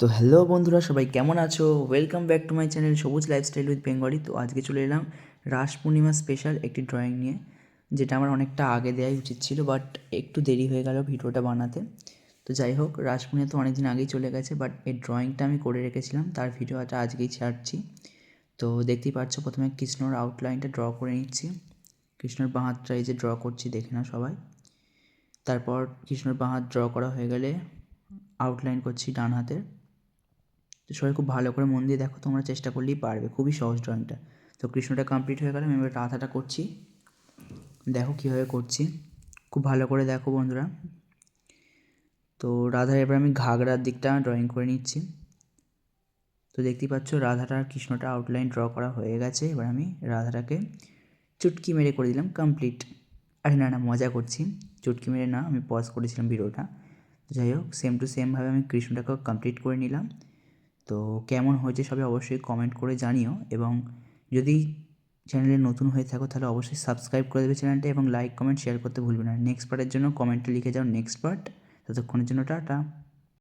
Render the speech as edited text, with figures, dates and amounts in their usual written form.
তো হ্যালো বন্ধুরা, সবাই কেমন আছো? Welcome back to my channel সবুজ লাইফস্টাইল উইথ বেঙ্গলি। তো আজকে চলে এলাম রাস পূর্ণিমা স্পেশাল একটি ড্রয়িং নিয়ে, যেটা আমার অনেকটা আগে দেওয়াই উচিত ছিল, বাট একটু দেরি হয়ে গেল ভিডিওটা বানাতে। তো যাই হোক, রাস পূর্ণিমা তো অনেক দিন আগেই চলে গেছে, বাট এই ড্রয়িংটা আমি করে রেখেছিলাম, তার ভিডিওটা আজকেই ছাড়ছি। তো দেখতেই পাচ্ছ, প্রথমে কৃষ্ণর আউটলাইনটা ড্র করে নিচ্ছি। কৃষ্ণর বাঁ হাতটা এই যে ড্র করছি, দেখে না সবাই। তারপর কৃষ্ণর বাঁ হাত ড্র করা হয়ে গেলে আউটলাইন করছি ডান হাতের। তো সবাই খুব ভালো করে মন দিয়ে দেখো, তোমরা চেষ্টা করলেই পারবে, খুবই সহজ ড্রয়িংটা। তো কৃষ্ণটা কমপ্লিট হয়ে গেল, আমি এবার রাধাটা করছি। দেখো কীভাবে করছি, খুব ভালো করে দেখো বন্ধুরা। তো রাধার এবার আমি ঘাগরার দিকটা ড্রয়িং করে নিচ্ছি। তো দেখতেই পাচ্ছ রাধাটা আর কৃষ্ণটা আউটলাইন ড্র করা হয়ে গেছে। এবার আমি রাধাটাকে চুটকি মেরে করে দিলাম কমপ্লিট। আরে না না, মজা করছি, চুটকি মেরে না, আমি পজ করেছিলাম ভিডিওটা। যাই হোক, সেম টু সেমভাবে আমি কৃষ্ণটাকেও কমপ্লিট করে নিলাম। তো কেমন হয়েছে সবাই অবশ্যই কমেন্ট করে জানিও, এবং যদি চ্যানেলে নতুন হয়ে থাকো তাহলে অবশ্যই সাবস্ক্রাইব করে দেবে চ্যানেলটা, এবং লাইক কমেন্ট শেয়ার করতে ভুলবে না। নেক্সট পার্টের জন্য কমেন্টে লিখে যাও নেক্সট পার্ট। ততক্ষণের জন্য টাটা।